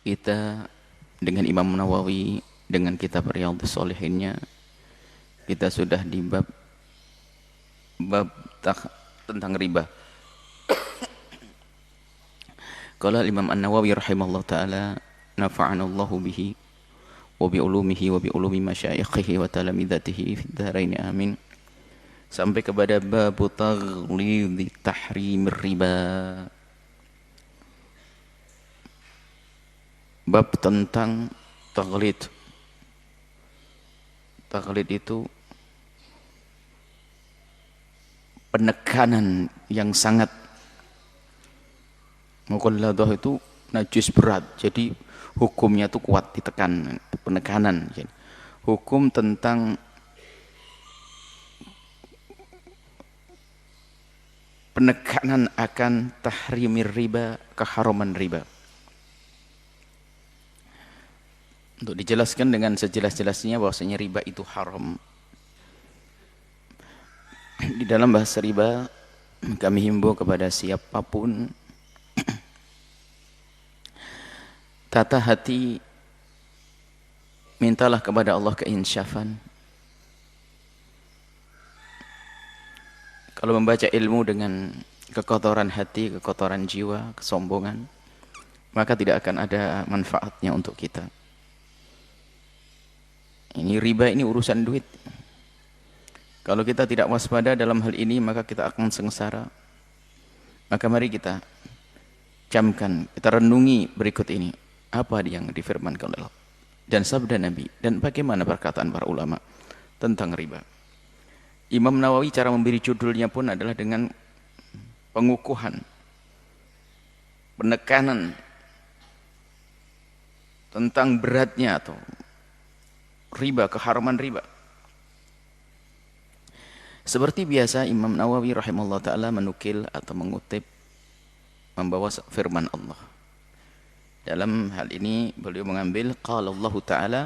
kita dengan Imam Nawawi, dengan kitab Riyadhus Shalihinnya, kita sudah di bab tentang riba. Qala Imam An-Nawawi rahimahullah taala, nafa'ana Allahu bihi wa bi ulumihi wa bi ulumi masyayikhihi wa talamidatihi fid dharain amin. Sampai kepada bab taghlidhi tahrimir riba. Bab tentang taghlid. Taghlid itu penekanan yang sangat, mughalladah itu najis berat, jadi hukumnya itu kuat, ditekan, penekanan. Jadi, hukum tentang penekanan akan tahrimir riba, keharaman riba. Untuk dijelaskan dengan sejelas-jelasnya bahwasanya riba itu haram. Di dalam bahasa riba, kami himbau kepada siapapun, tata hati, mintalah kepada Allah keinsyafan. Kalau membaca ilmu dengan kekotoran hati, kekotoran jiwa, kesombongan, maka tidak akan ada manfaatnya untuk kita. Ini riba, ini urusan duit. Kalau kita tidak waspada dalam hal ini, maka kita akan sengsara. Maka mari kita camkan, kita renungi berikut ini. Apa yang difirmankan oleh Allah dan sabda Nabi, dan bagaimana perkataan para ulama tentang riba. Imam Nawawi cara memberi judulnya pun adalah dengan pengukuhan, penekanan tentang beratnya atau riba, keharaman riba. Seperti biasa Imam Nawawi rahimahullah ta'ala menukil atau mengutip, membawa firman Allah. Dalam hal ini beliau mengambil qala Allah ta'ala,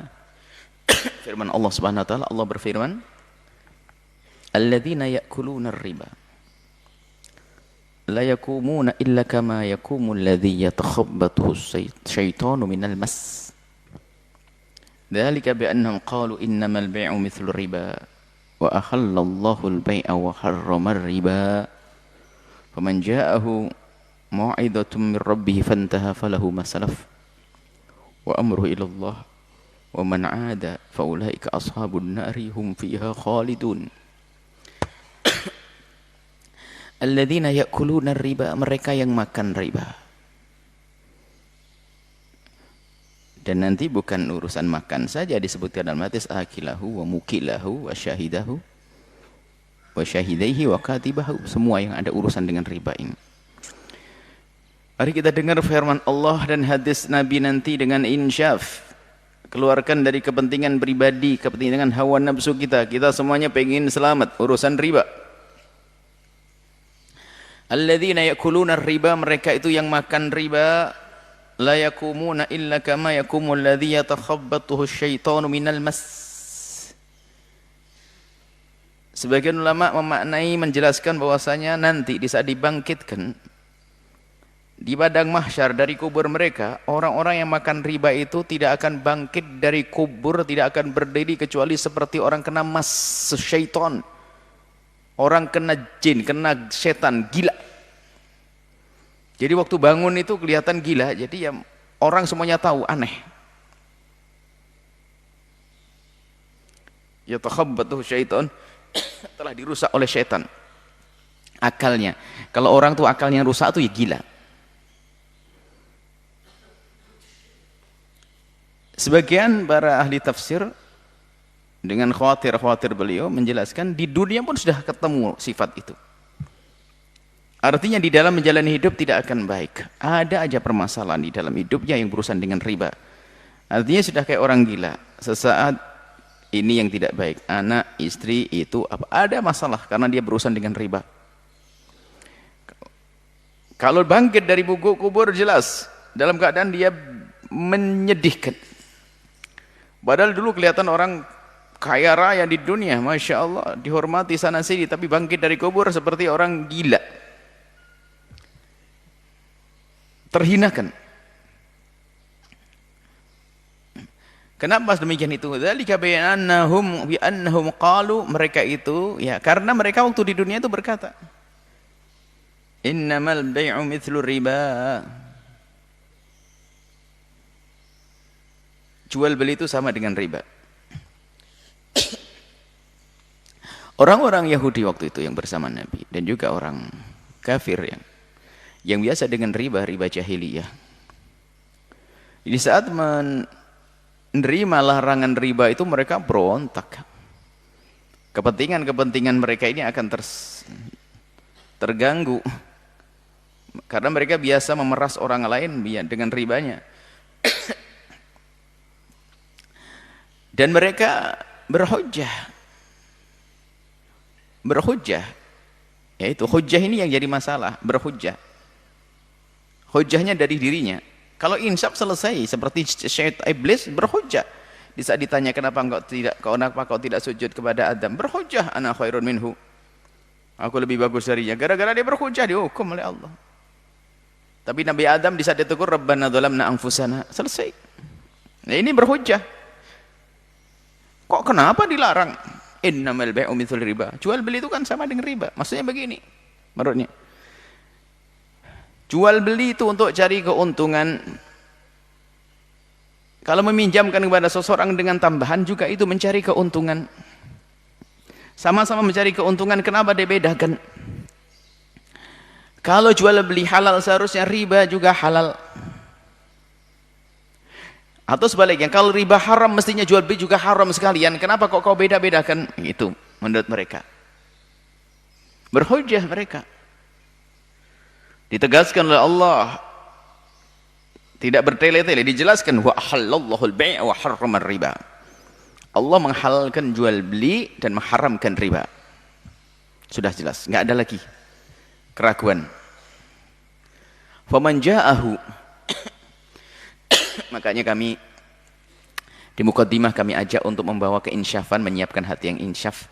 firman Allah subhanahu wa ta'ala. Allah berfirman, alladzina ya'kuluna ar-riba la yakumuna illa kama yakumu alladhi yatakhabbathu syaitanu minal mas. Dzalika bi'annahum qalu innamal bai'u mithlu riba wa ahallallahu al-bai'a wa harrama ar-riba. Faman ja'ahu mau'izatun min rabbih fantaha falahu ma salaf wa amruhu ila Allah wa man 'ada fa ulaika ashabun nari hum fiha khalidun. Alladzina ya'kuluna ar-riba, mereka yang makan riba. Dan nanti bukan urusan makan saja disebutkan dalam hadis, akilahu wa mukilahu wa syahidahu wa syahidaihi wa katibahu. Semua yang ada urusan dengan riba ini. Mari kita dengar firman Allah dan hadis Nabi nanti dengan insyaf. Keluarkan dari kepentingan pribadi, kepentingan hawa nafsu kita. Kita semuanya pengen selamat urusan riba. Alladzina ya'kuluna riba, mereka itu yang makan riba. La yakumuna illa kama yakumul ladzi yatakhabbathu syaitanu minal mas. Sebagian ulama memaknai, menjelaskan bahwasanya nanti di saat dibangkitkan di padang mahsyar dari kubur mereka, orang-orang yang makan riba itu tidak akan bangkit dari kubur, tidak akan berdiri kecuali seperti orang kena mas syaitan. Orang kena jin, kena setan, gila. Jadi waktu bangun itu kelihatan gila, jadi ya orang semuanya tahu, aneh. Ya takhabbathu syaitan, telah dirusak oleh syaitan akalnya. Kalau orang tuh akalnya rusak tuh ya gila. Sebagian para ahli tafsir dengan khawatir beliau menjelaskan di dunia pun sudah ketemu sifat itu. Artinya di dalam menjalani hidup tidak akan baik. Ada aja permasalahan di dalam hidupnya yang berurusan dengan riba. Artinya sudah kayak orang gila. Sesaat ini yang tidak baik. Anak, istri, itu apa? Ada masalah karena dia berurusan dengan riba. Kalau bangkit dari buku kubur jelas dalam keadaan dia menyedihkan. Padahal dulu kelihatan orang kaya raya di dunia, Masya Allah, dihormati sana sini, tapi bangkit dari kubur seperti orang gila. Terhinakan. Kenapa demikian itu? Dzalika bi annahum qalu, mereka itu ya karena mereka waktu di dunia itu berkata, innamal bai'u mithlu riba. Jual beli itu sama dengan riba. Orang-orang Yahudi waktu itu yang bersama Nabi dan juga orang kafir yang biasa dengan riba jahiliyah. Di saat menerima larangan riba itu mereka berontak. Kepentingan mereka ini akan terganggu karena mereka biasa memeras orang lain dengan ribanya. Dan mereka berhujjah, yaitu hujjah ini yang jadi masalah. Berhujjah, hujjahnya dari dirinya. Kalau insaf selesai, seperti syaitan iblis berhujjah. Di saat ditanya kenapa kau tidak sujud kepada Adam, berhujjah, ana khairun minhu, aku lebih bagus darinya. Gara-gara dia berhujjah dihukum oleh Allah. Tapi Nabi Adam di saat ditegur, Rabbana dhalamna anfusana, selesai. Nah, ini berhujjah. Kok kenapa dilarang? Innamal bai'u mithlu riba. Jual beli itu kan sama dengan riba. Maksudnya begini, menurutnya. Jual beli itu untuk cari keuntungan. Kalau meminjamkan kepada seseorang dengan tambahan juga itu mencari keuntungan. Sama-sama mencari keuntungan, kenapa dibedakan? Kalau jual beli halal seharusnya riba juga halal. Atau sebaliknya, kalau riba haram mestinya jual beli juga haram sekalian. Kenapa kok kau beda-bedakan? Itu menurut mereka. Berhujjah mereka. Ditegaskan oleh Allah, tidak bertele-tele, dijelaskan wa ahallallahu al-bai' wa harrama riba. Allah menghalalkan jual beli dan mengharamkan riba. Sudah jelas, enggak ada lagi keraguan. Faman ja'ahu, makanya kami di mukaddimah kami ajak untuk membawa keinsyafan, menyiapkan hati yang insyaf.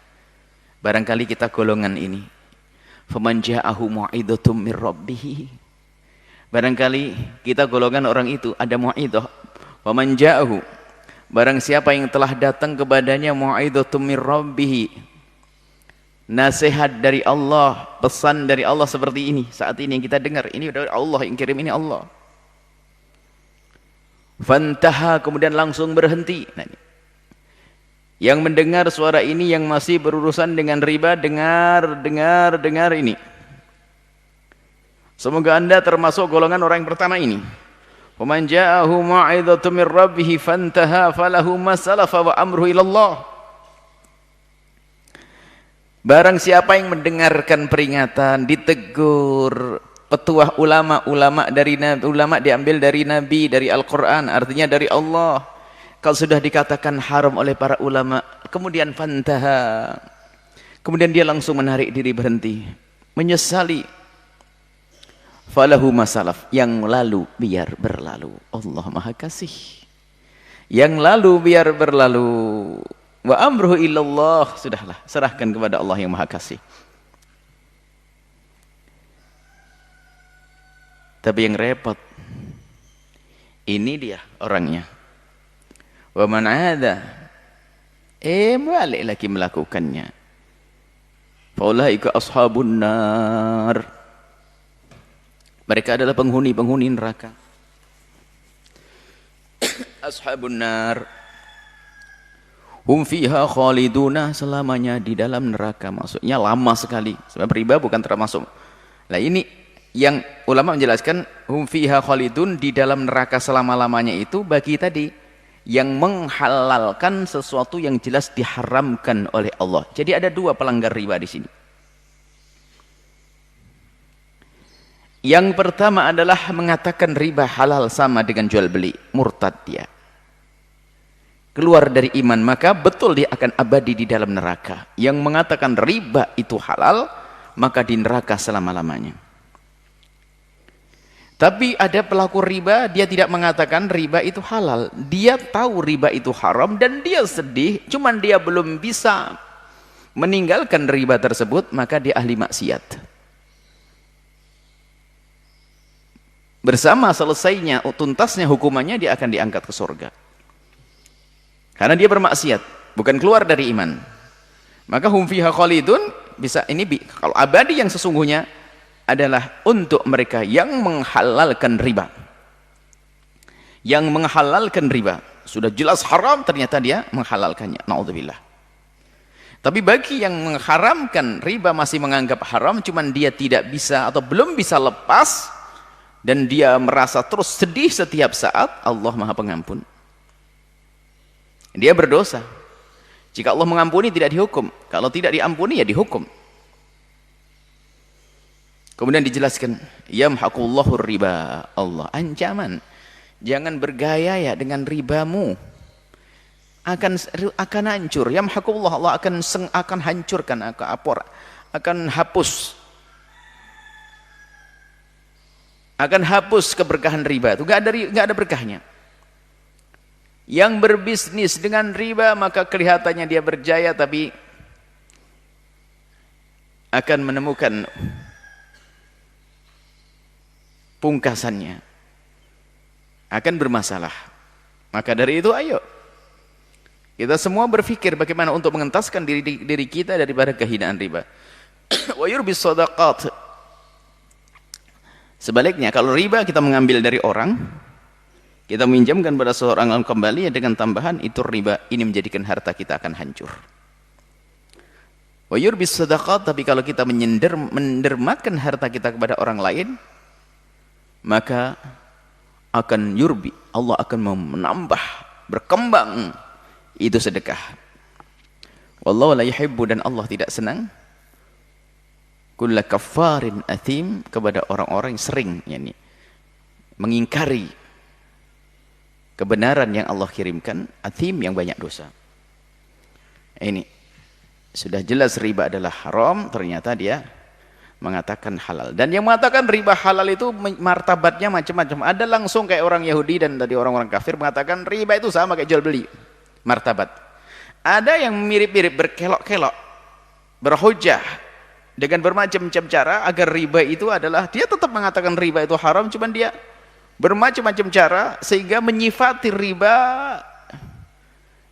Barangkali kita golongan ini. Faman ja'ahu mu'idatum mir rabbih. Barangkali kita golongan orang itu ada mu'idah. Faman ja'ahu, barang siapa yang telah datang kepadanya mu'idatum mir rabbih, nasihat dari Allah, pesan dari Allah seperti ini saat ini yang kita dengar, ini dari Allah yang kirim, ini Allah. Fantaha, kemudian langsung berhenti. Nah, yang mendengar suara ini yang masih berurusan dengan riba, dengar ini. Semoga Anda termasuk golongan orang yang pertama ini. Waman ja'ahu mau'izatun mir rabbih fantaha falahu ma salafa wa amruhu ila Allah. Barang siapa yang mendengarkan peringatan, ditegur, petuah ulama dari ulama diambil dari Nabi, dari Al-Qur'an, artinya dari Allah. Kalau sudah dikatakan haram oleh para ulama, kemudian fantaha, kemudian dia langsung menarik diri, berhenti, menyesali, falahu masalaf, yang lalu biar berlalu. Allah Maha Kasih, yang lalu biar berlalu. Wa amruhu ilallah, sudahlah, serahkan kepada Allah yang Maha Kasih. Tapi yang repot, ini dia orangnya. Wa man ada, balik lagi melakukannya. Faulaika ashabun nar, mereka adalah penghuni neraka. Ashabun nar hum fiha khaliduna, selamanya di dalam neraka, maksudnya lama sekali. Sebab riba bukan termasuk. Nah, ini yang ulama menjelaskan hum fiha khalidun, di dalam neraka selama-lamanya, itu bagi tadi yang menghalalkan sesuatu yang jelas diharamkan oleh Allah. Jadi ada dua pelanggar riba di sini. Yang pertama adalah mengatakan riba halal sama dengan jual beli, murtad dia, keluar dari iman, maka betul dia akan abadi di dalam neraka. Yang mengatakan riba itu halal, maka di neraka selama-lamanya. Tapi ada pelaku riba, dia tidak mengatakan riba itu halal. Dia tahu riba itu haram dan dia sedih, cuman dia belum bisa meninggalkan riba tersebut, maka dia ahli maksiat. Bersama selesainya, tuntasnya hukumannya, dia akan diangkat ke surga. Karena dia bermaksiat, bukan keluar dari iman. Maka hum fiha khalidun, bisa ini kalau abadi yang sesungguhnya adalah untuk mereka yang menghalalkan riba. Yang menghalalkan riba, sudah jelas haram, ternyata dia menghalalkannya. Naudzubillah. Tapi bagi yang mengharamkan riba masih menganggap haram, cuman dia tidak bisa atau belum bisa lepas, dan dia merasa terus sedih setiap saat, Allah Maha Pengampun. Dia berdosa. Jika Allah mengampuni tidak dihukum, kalau tidak diampuni ya dihukum. Kemudian dijelaskan, yamhaqullahu riba, Allah ancaman, jangan bergaya ya dengan ribamu, akan hancur. Yamhaqullah, Allah akan hancurkan, akan hapus keberkahan riba itu, enggak ada berkahnya. Yang berbisnis dengan riba maka kelihatannya dia berjaya, tapi akan menemukan pungkasannya akan bermasalah. Maka dari itu ayo kita semua berpikir bagaimana untuk mengentaskan diri kita daripada kehinaan riba. Wa yurbis shadaqat. Sebaliknya, kalau riba kita mengambil dari orang, kita meminjamkan pada seorang kembali ya dengan tambahan itu riba, ini menjadikan harta kita akan hancur. Wa yurbis shadaqat, tapi kalau kita mendermakan harta kita kepada orang lain, maka akan yurbi, Allah akan menambah, berkembang itu sedekah. Wallahu la yuhibbu, dan Allah tidak senang kulla kaffarin athim, kepada orang-orang yang sering mengingkari kebenaran yang Allah kirimkan, athim yang banyak dosa. Ini sudah jelas riba adalah haram, ternyata dia mengatakan halal. Dan yang mengatakan riba halal itu martabatnya macam-macam. Ada langsung kayak orang Yahudi dan tadi orang-orang kafir mengatakan riba itu sama kayak jual beli, martabat. Ada yang mirip-mirip, berkelok-kelok, berhujjah dengan bermacam-macam cara agar riba itu adalah, dia tetap mengatakan riba itu haram, cuman dia bermacam-macam cara sehingga menyifati riba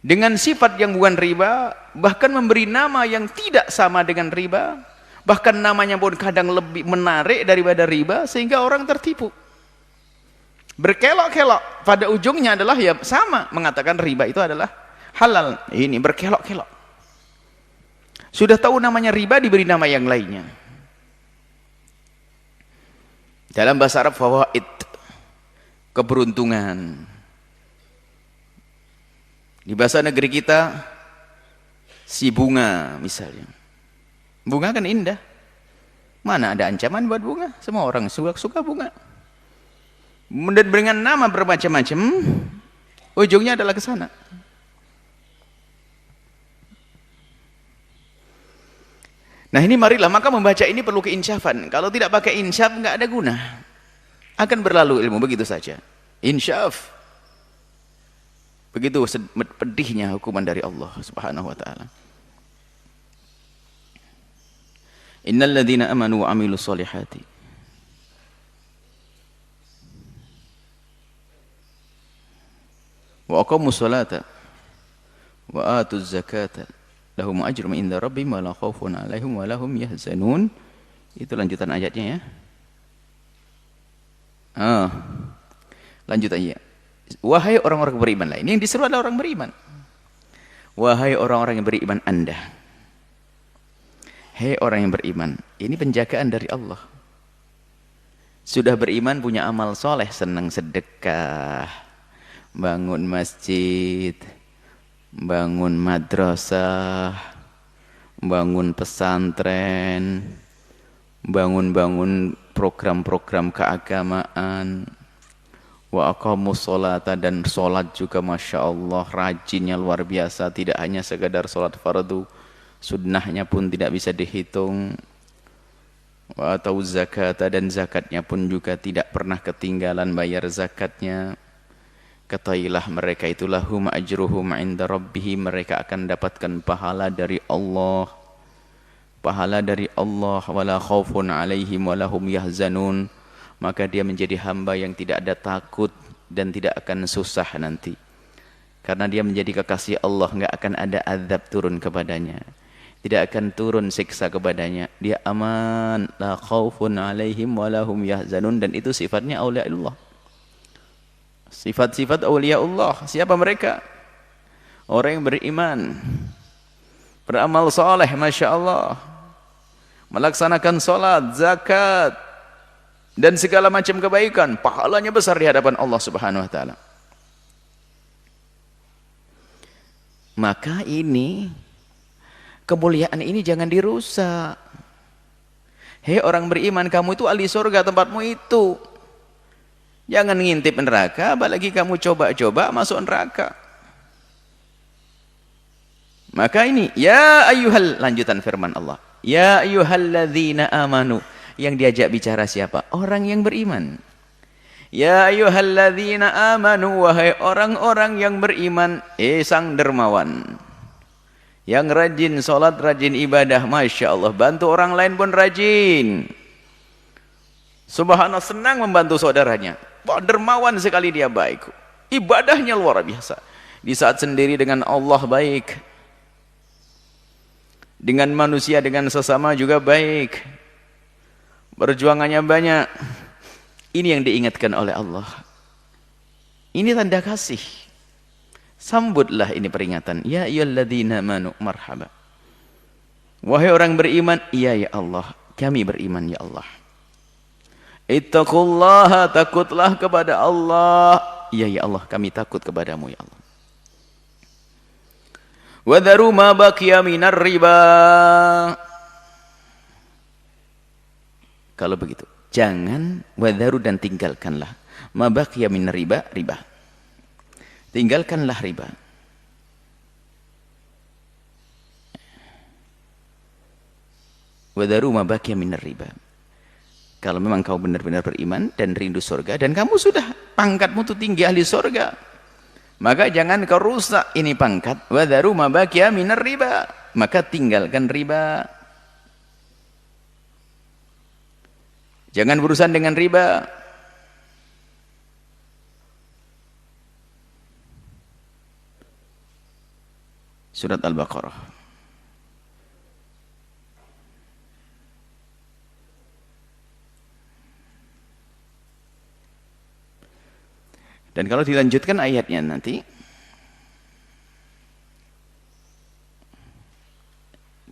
dengan sifat yang bukan riba, bahkan memberi nama yang tidak sama dengan riba, bahkan namanya pun kadang lebih menarik daripada riba, sehingga orang tertipu. Berkelok-kelok, pada ujungnya adalah ya sama, mengatakan riba itu adalah halal. Ini berkelok-kelok, sudah tahu namanya riba, diberi nama yang lainnya. Dalam bahasa Arab, fawaid, keberuntungan. Di bahasa negeri kita, si bunga misalnya. Bunga kan indah, mana ada ancaman buat bunga, semua orang suka bunga. Dan dengan nama bermacam-macam, ujungnya adalah ke sana. Nah ini marilah, maka membaca ini perlu keinsyafan. Kalau tidak pakai insyaf nggak ada guna, akan berlalu ilmu begitu saja. Insyaf, begitu pedihnya hukuman dari Allah Subhanahu wa taala. Innal ladzina amanu wa amilus solihati wa aqamus salata wa atuz zakata lahum ajrum inda rabbihim wa la khaufun 'alaihim wa lahum yahzanun. Itu lanjutan ayatnya ya. Lanjut aja. Wahai orang-orang beriman lain, yang disuruh adalah orang beriman. Wahai orang-orang yang beriman Anda, hei orang yang beriman, ini penjagaan dari Allah. Sudah beriman, punya amal soleh, senang sedekah, bangun masjid, bangun madrasah, bangun pesantren, bangun program-program keagamaan, wa aqamus sholata, dan sholat juga Masya Allah rajinnya luar biasa, tidak hanya sekadar sholat fardu, sunnahnya pun tidak bisa dihitung. Wa atau zakata, dan zakatnya pun juga tidak pernah ketinggalan bayar zakatnya. Ketahuilah mereka itulah hum ajruhum inda rabbihim, mereka akan dapatkan pahala dari Allah, pahala dari Allah. Wala khaufun alaihim walahum yahzanun, maka dia menjadi hamba yang tidak ada takut dan tidak akan susah nanti. Karena dia menjadi kekasih Allah, enggak akan ada azab turun kepadanya. Tidak akan turun siksa kepadanya. Dia aman, la khaufun alaihim wa lahum yahzanun, dan itu sifatnya auliaullah. Sifat-sifat auliaullah. Siapa mereka? Orang yang beriman, beramal soleh, Masya Allah, melaksanakan salat, zakat, dan segala macam kebaikan, pahalanya besar di hadapan Allah Subhanahu wa taala. Maka ini kemuliaan ini jangan dirusak. Hei orang beriman, kamu itu ahli surga tempatmu itu. Jangan ngintip neraka, apalagi kamu coba-coba masuk neraka. Maka ini, ya ayyuhal, lanjutan firman Allah. Ya ayyuhalladzina amanu. Yang diajak bicara siapa? Orang yang beriman. Ya ayyuhalladzina amanu, wahai orang-orang yang beriman, sang dermawan, yang rajin sholat, rajin ibadah, Masya Allah, bantu orang lain pun rajin. Subhanallah, senang membantu saudaranya. Wah, dermawan sekali dia, baik. Ibadahnya luar biasa. Di saat sendiri dengan Allah baik, dengan manusia, dengan sesama juga baik. Perjuangannya banyak. Ini yang diingatkan oleh Allah. Ini tanda kasih. Sambutlah ini peringatan. Ya ayyuhalladzina amanu marhaba. Wahai orang beriman, iya ya Allah, kami beriman ya Allah. Ittaqullaha, takutlah kepada Allah. Iya ya Allah, kami takut kepadamu ya Allah. Wa dharu ma baqiya minar riba. Kalau begitu, jangan wadharu, dan tinggalkanlah ma baqiya minar riba, riba. Tinggalkanlah riba. Wadharu ma baqiya minar riba. Kalau memang kau benar-benar beriman dan rindu surga, dan kamu sudah pangkatmu itu tinggi ahli surga, maka jangan kau rusak ini pangkat. Wadharu ma baqiya minar riba. Maka tinggalkan riba. Jangan berurusan dengan riba. Surat Al-Baqarah. Dan kalau dilanjutkan ayatnya nanti,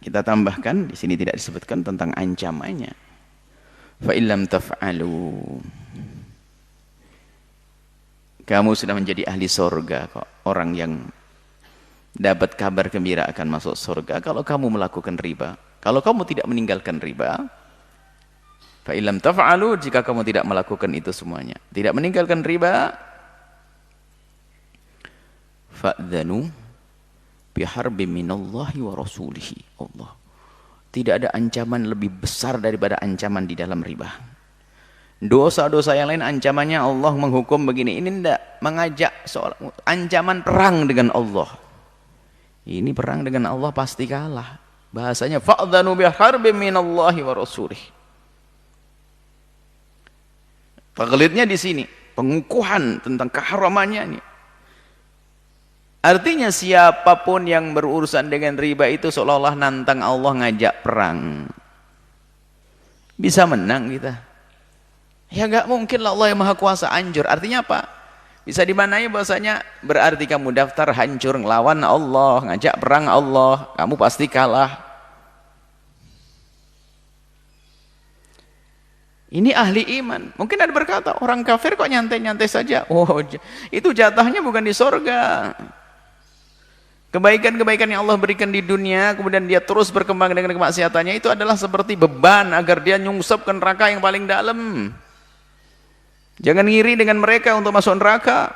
kita tambahkan, di sini tidak disebutkan tentang ancamannya. Fa illam taf'alu, kamu sudah menjadi ahli surga kok, orang yang dapat kabar gembira akan masuk surga kalau kamu melakukan riba. Kalau kamu tidak meninggalkan riba, fa illam taf'alu, jika kamu tidak melakukan itu semuanya, tidak meninggalkan riba, fa'dzanu biharbin minallahi wa rasulihi. Allah, tidak ada ancaman lebih besar daripada ancaman di dalam riba. Dosa-dosa yang lain ancamannya Allah menghukum begini, ini tidak, mengajak soal ancaman perang dengan Allah. Ini perang dengan Allah pasti kalah. Bahasanya fa'dzanu biharbin minallahi wa rasulihi. Taglidnya di sini, pengukuhan tentang keharamannya ini. Artinya siapapun yang berurusan dengan riba itu seolah-olah nantang Allah, ngajak perang. Bisa menang kita? Ya enggak mungkin lah, Allah yang maha kuasa hancur. Artinya apa? Bisa dimaknai bahasanya berarti kamu daftar hancur, ngelawan Allah, ngajak perang Allah, kamu pasti kalah. Ini ahli iman. Mungkin ada berkata, orang kafir kok nyantai-nyantai saja. Oh, itu jatahnya bukan di sorga. Kebaikan-kebaikan yang Allah berikan di dunia, kemudian dia terus berkembang dengan kemaksiatannya, itu adalah seperti beban agar dia nyungsep ke neraka yang paling dalam. Jangan ngiri dengan mereka untuk masuk neraka.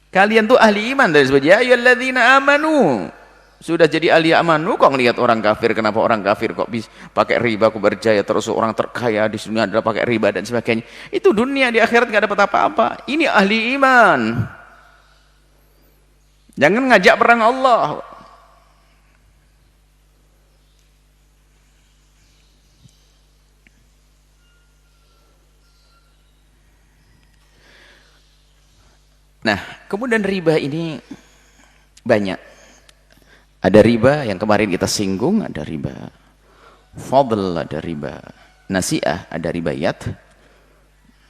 Kalian tuh ahli iman, dari sebut ya ayyuhalladzina amanu. Sudah jadi ahli amanu kok ngelihat orang kafir, kenapa orang kafir kok bisa pakai riba, kok berjaya terus, orang terkaya di dunia adalah pakai riba dan sebagainya. Itu dunia, di akhirat nggak dapat apa-apa. Ini ahli iman. Jangan ngajak perang Allah. Nah, kemudian riba ini banyak. Ada riba yang kemarin kita singgung, ada riba fadl, ada riba nasi'ah, ada riba yad,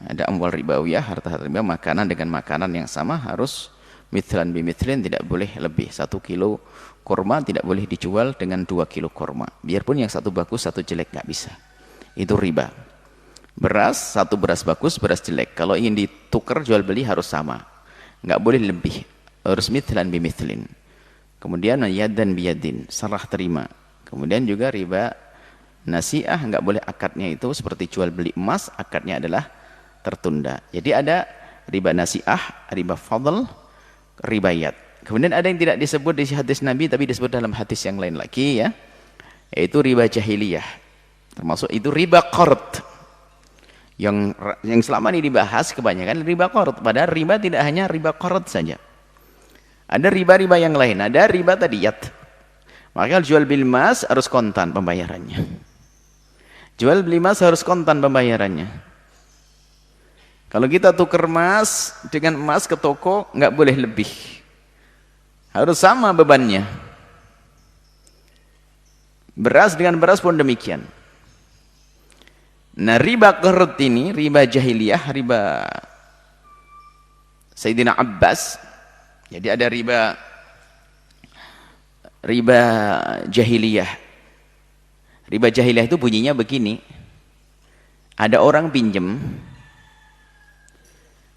ada amwal ribawiyah, harta riba, makanan dengan makanan yang sama harus mithlan bimithlin, tidak boleh lebih. 1 kilo kurma tidak boleh dijual dengan 2 kilo kurma, biarpun yang satu bagus satu jelek, nggak bisa. Itu riba. Beras, satu beras bagus beras jelek, kalau ingin ditukar jual beli harus sama, nggak boleh lebih, harus mithlan bimithlin. Kemudian yadan biyadin, serah terima. Kemudian juga riba nasi'ah, nggak boleh akadnya itu seperti jual beli emas, akadnya adalah tertunda. Jadi ada riba nasi'ah, riba fadl, riba yad. Kemudian ada yang tidak disebut di hadis Nabi tapi disebut dalam hadis yang lain lagi, ya, yaitu riba jahiliyah. Termasuk itu riba qard. Yang selama ini dibahas kebanyakan riba qard, padahal riba tidak hanya riba qard saja. Ada riba-riba yang lain, ada riba tadi yad. Maka jual beli emas harus kontan pembayarannya. Jual beli emas harus kontan pembayarannya. Kalau kita tukar emas dengan emas ke toko, nggak boleh lebih, harus sama bebannya. Beras dengan beras pun demikian. Nah, riba qard ini, riba jahiliyah, riba Sayyidina Abbas. Jadi ada riba jahiliyah. Riba jahiliyah itu bunyinya begini. Ada orang pinjem,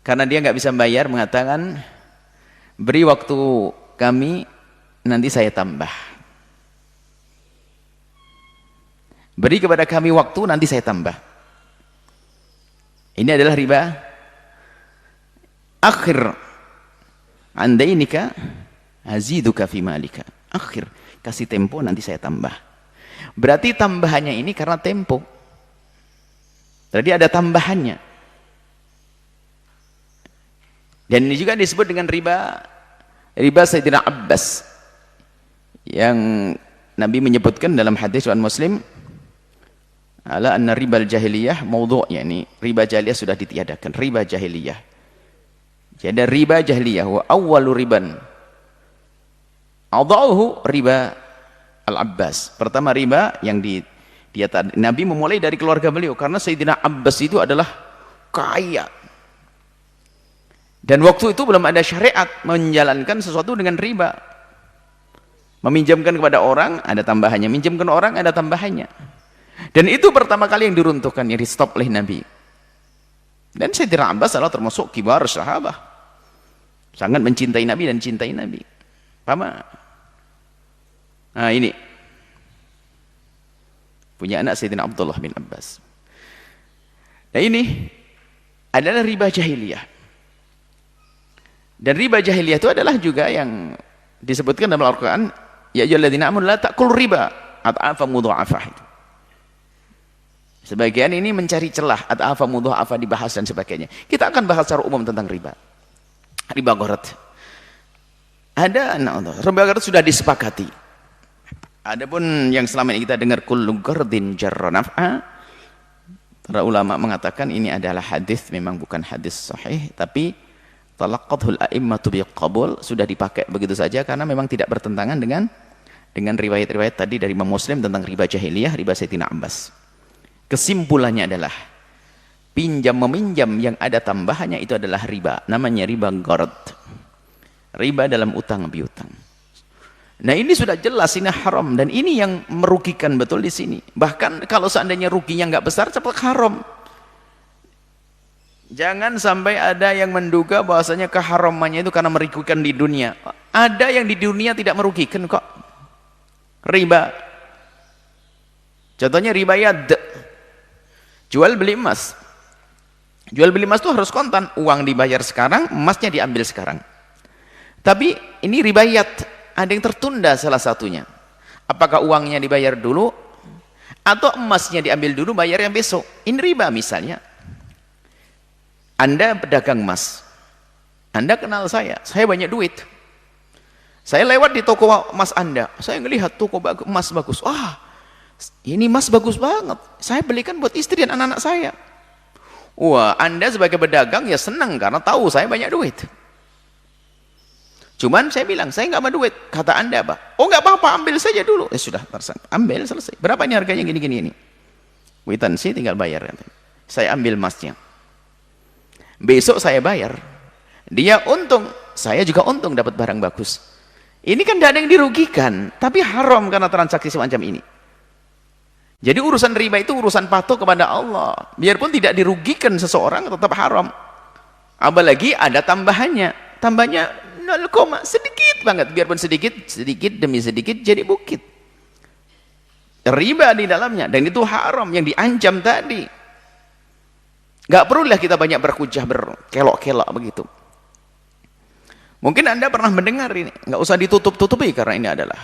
karena dia nggak bisa bayar, mengatakan, beri waktu kami, nanti saya tambah. Beri kepada kami waktu, nanti saya tambah. Ini adalah riba akhir. Andainika aziduka fi malika. Akhir, kasih tempo, nanti saya tambah. Berarti tambahannya ini karena tempo. Jadi ada tambahannya. Dan ini juga disebut dengan riba Sayyidina Abbas, yang Nabi menyebutkan dalam hadis riwayat Muslim, ala anna ribal jahiliyah maudhu', yakni riba jahiliyah sudah ditiadakan. Riba jahiliyah. Jadi ada riba jahiliyah, wa awwalu riban adauhu riba Al-Abbas. Pertama riba yang Nabi memulai dari keluarga beliau, karena Sayyidina Abbas itu adalah kaya. Dan waktu itu belum ada syariat menjalankan sesuatu dengan riba. Meminjamkan kepada orang ada tambahannya, minjamkan orang ada tambahannya. Dan itu pertama kali yang diruntuhkan, yang di stop oleh Nabi. Dan Sayyidina Abbas adalah termasuk kibar sahabat, sangat mencintai Nabi dan cintai Nabi. Paham? Nah, ini punya anak Sayyidina Abdullah bin Abbas. Nah, ini adalah riba jahiliyah. Dan riba jahiliyah itu adalah juga yang disebutkan dalam Al-Quran, ya ayyuhalladzina amanu la ta'kulu riba ad'afa mudha'afah. Sebagian ini mencari celah, ad'afa mudha'afah dibahas dan sebagainya. Kita akan bahas secara umum tentang riba. Riba gharat. Riba gharat sudah disepakati. Adapun yang selama ini kita dengar kullu ghardin jarra naf'a, para ulama mengatakan ini adalah hadis, memang bukan hadis sahih, tapi talaqqathul a'immatu biqabul, sudah dipakai begitu saja karena memang tidak bertentangan dengan riwayat-riwayat tadi dari Imam Muslim tentang riba jahiliyah, riba Sayyidina Abbas. Kesimpulannya adalah pinjam meminjam yang ada tambahannya itu adalah riba, namanya riba gharat. Riba dalam utang piutang. Nah, ini sudah jelas ini haram, dan ini yang merugikan betul di sini. Bahkan kalau seandainya ruginya nggak besar, cepat haram. Jangan sampai ada yang menduga bahwasanya keharamannya itu karena merugikan di dunia. Ada yang di dunia tidak merugikan kok. Riba. Contohnya riba yad. Jual beli emas. Jual beli emas itu harus kontan, uang dibayar sekarang, emasnya diambil sekarang. Tapi ini riba yad, ada yang tertunda salah satunya. Apakah uangnya dibayar dulu atau emasnya diambil dulu, bayar yang besok? Ini riba. Misalnya Anda pedagang emas, Anda kenal saya banyak duit, saya lewat di toko emas Anda, saya ngelihat toko emas bagus, wah ini emas bagus banget, saya belikan buat istri dan anak-anak saya. Wah, Anda sebagai pedagang ya senang karena tahu saya banyak duit. Cuman saya bilang, saya nggak mau duit. Kata Anda apa? Oh nggak apa-apa, ambil saja dulu. Sudah, ambil, selesai. Berapa ini harganya gini-gini ini? Kwitansi tinggal bayar. Saya ambil emasnya. Besok saya bayar. Dia untung, saya juga untung dapat barang bagus. Ini kan tidak ada yang dirugikan, tapi haram karena transaksi semacam ini. Jadi urusan riba itu urusan patuh kepada Allah. Biarpun tidak dirugikan seseorang, tetap haram. Apalagi ada tambahannya. Tambahnya 0, sedikit banget. Biarpun sedikit, sedikit demi sedikit jadi bukit. Riba di dalamnya. Dan itu haram yang diancam tadi. Gak perlulah kita banyak berhujah, berkelok-kelok begitu. Mungkin Anda pernah mendengar ini. Gak usah ditutup-tutupi karena ini adalah.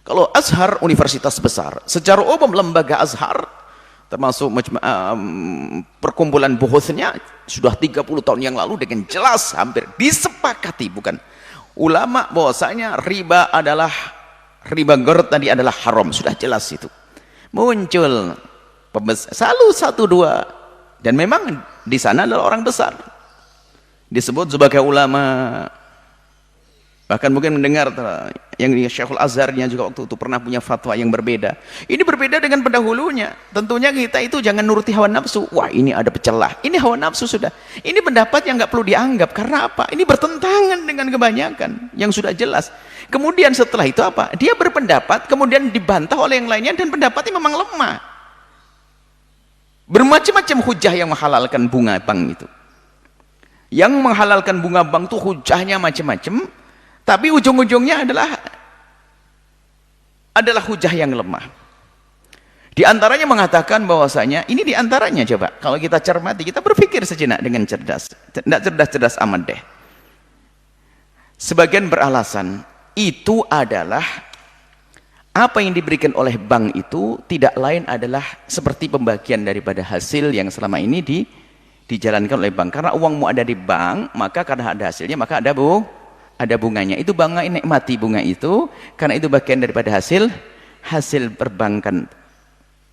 Kalau Azhar, universitas besar. Secara umum lembaga Azhar, termasuk perkumpulan buhusnya, sudah 30 tahun yang lalu dengan jelas hampir disepakati, bukan ulama, bahwasanya riba gerd tadi adalah haram, sudah jelas itu. Muncul selalu 1-2, dan memang di sana adalah orang besar disebut sebagai ulama. Bahkan mungkin mendengar yang Syekhul Azharnya juga waktu itu pernah punya fatwa yang berbeda. Ini berbeda dengan pendahulunya. Tentunya kita itu jangan nuruti hawa nafsu. Wah, ini ada pecelah. Ini hawa nafsu sudah. Ini pendapat yang nggak perlu dianggap. Karena apa? Ini bertentangan dengan kebanyakan yang sudah jelas. Kemudian setelah itu apa? Dia berpendapat, kemudian dibantah oleh yang lainnya, dan pendapatnya memang lemah. Bermacam-macam hujah yang menghalalkan bunga bank itu. Yang menghalalkan bunga bank itu hujahnya macam-macam. Tapi ujung-ujungnya adalah hujah yang lemah. Di antaranya mengatakan bahwasanya, ini di antaranya coba, kalau kita cermati, kita berpikir sejenak dengan cerdas. Tidak cerdas-cerdas amat deh. Sebagian beralasan, itu adalah apa yang diberikan oleh bank itu tidak lain adalah seperti pembagian daripada hasil yang selama ini dijalankan oleh bank. Karena uangmu ada di bank, maka karena ada hasilnya, maka ada bunganya. Itu bangga nikmati bunga itu karena itu bagian daripada hasil perbankan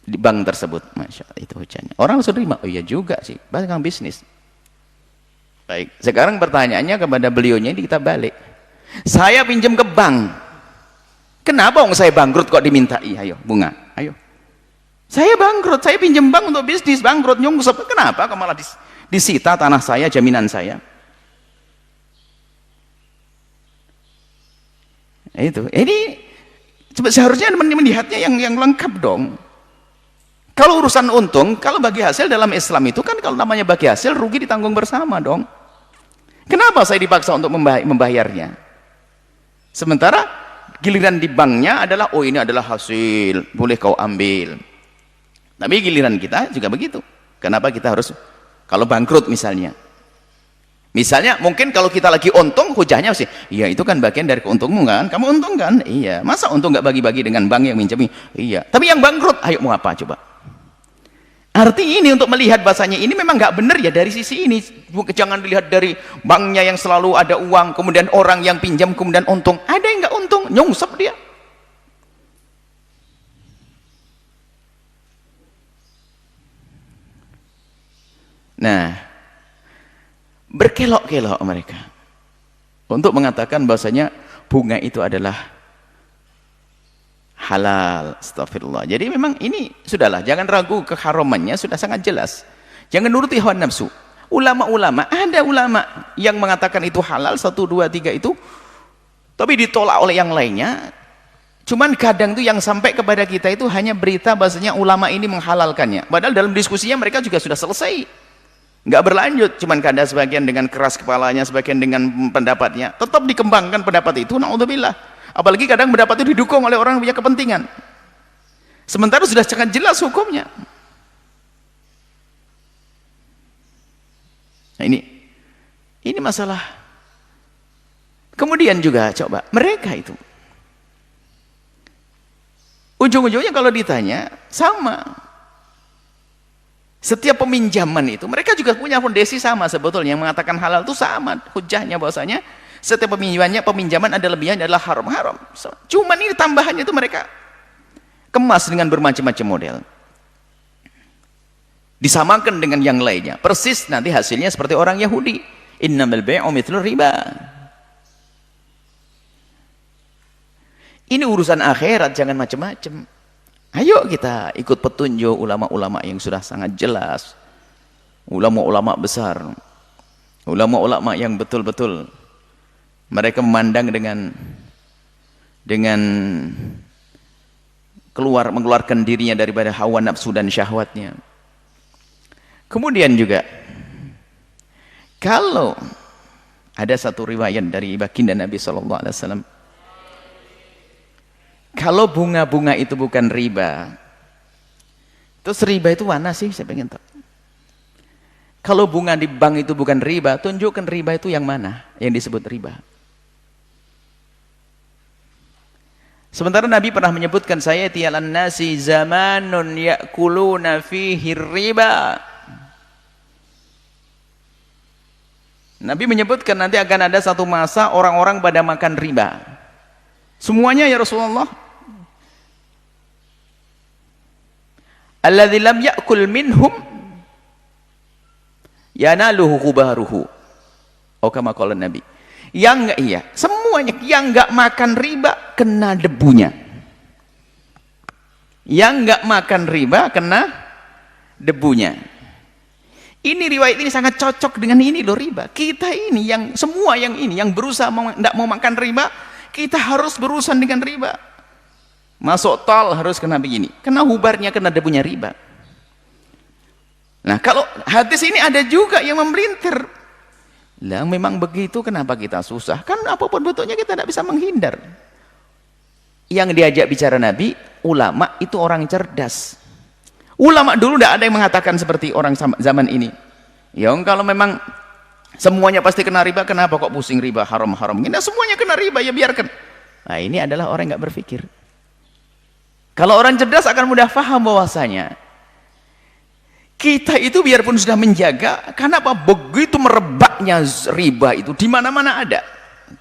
di bank tersebut. Masya Allah, itu hujannya. Orang langsung terima, oh iya juga sih, bahkan bisnis. Baik, sekarang pertanyaannya kepada beliaunya ini kita balik. Saya pinjam ke bank, kenapa saya bangkrut kok dimintai ayo bunga? Ayo, saya bangkrut, saya pinjam bank untuk bisnis, bangkrut nyungsep, kenapa kok malah disita tanah saya, jaminan saya? Itu ini seharusnya melihatnya yang lengkap dong. Kalau urusan untung, kalau bagi hasil dalam Islam itu kan, kalau namanya bagi hasil, rugi ditanggung bersama dong. Kenapa saya dipaksa untuk membayarnya, sementara giliran di banknya adalah, oh ini adalah hasil, boleh kau ambil. Tapi giliran kita juga begitu. Kenapa kita harus, kalau bangkrut misalnya mungkin kalau kita lagi untung, hujahnya sih, iya itu kan bagian dari keuntunganmu kan, kamu untung kan, iya, masa untung nggak bagi-bagi dengan bank yang minjami, iya, tapi yang bangkrut, ayo mau apa coba? Arti ini untuk melihat bahasanya ini memang nggak benar ya dari sisi ini, jangan dilihat dari banknya yang selalu ada uang, kemudian orang yang pinjam kemudian untung, ada yang nggak untung, nyungsep dia. Nah, berkelok-kelok mereka untuk mengatakan bahwasanya bunga itu adalah halal. Astagfirullah. Jadi memang ini sudahlah, jangan ragu keharamannya, sudah sangat jelas. Jangan nuruti hawa nafsu. Ulama-ulama, ada ulama yang mengatakan itu halal 1, 2, 3 itu, tapi ditolak oleh yang lainnya. Cuman kadang tuh yang sampai kepada kita itu hanya berita bahwasanya ulama ini menghalalkannya, padahal dalam diskusinya mereka juga sudah selesai, nggak berlanjut. Cuman kadang sebagian dengan keras kepalanya, sebagian dengan pendapatnya tetap dikembangkan pendapat itu, naudzubillah. Apalagi kadang pendapat itu didukung oleh orang yang punya kepentingan, sementara sudah sangat jelas hukumnya. Nah ini masalah. Kemudian juga coba mereka itu ujung-ujungnya kalau ditanya sama. Setiap peminjaman itu mereka juga punya fondasi sama sebetulnya, yang mengatakan halal itu sama hujahnya, bahwasanya setiap peminjaman ada lebihnya adalah haram. Cuman ini tambahannya itu mereka kemas dengan bermacam-macam model, disamakan dengan yang lainnya, persis nanti hasilnya seperti orang Yahudi, innamal bai'u mithlur riba. Ini urusan akhirat, jangan macam-macam. Ayo kita ikut petunjuk ulama-ulama yang sudah sangat jelas. Ulama-ulama besar. Ulama-ulama yang betul-betul mereka memandang dengan mengeluarkan dirinya daripada hawa nafsu dan syahwatnya. Kemudian juga kalau ada satu riwayat dari baginda Nabi SAW, kalau bunga-bunga itu bukan riba, terus riba itu mana sih? Saya pengen tahu. Kalau bunga di bank itu bukan riba, tunjukkan riba itu yang mana yang disebut riba. Sementara Nabi pernah menyebutkan, saya tialan nasi zamanun ya'kuluna fihi riba. Nabi menyebutkan nanti akan ada satu masa orang-orang pada makan riba. Semuanya ya Rasulullah. Alladzi lam ya'kul minhum yanaluhu kubaruhu. Oh kama qala Nabi. Yang enggak, iya, semuanya yang enggak makan riba kena debunya. Yang enggak makan riba kena debunya. Ini riwayat ini sangat cocok dengan ini loh, riba. Kita ini yang semua yang ini yang berusaha enggak mau makan riba, kita harus berurusan dengan riba. Masuk tol harus kena begini, kena hubarnya, kena debunya riba. Nah, kalau hadis ini ada juga yang memelintir. Lah memang begitu, kenapa kita susah? Kan apapun bentuknya kita tidak bisa menghindar. Yang diajak bicara Nabi, ulama itu orang cerdas. Ulama dulu tidak ada yang mengatakan seperti orang zaman ini. Ya kalau memang semuanya pasti kena riba, kenapa kok pusing riba haram-haram? Nah, semuanya kena riba, ya biarkan. Nah ini adalah orang yang nggak berpikir. Kalau orang cerdas akan mudah paham bahwasanya kita itu biarpun sudah menjaga, kenapa begitu merebaknya riba itu di mana-mana ada.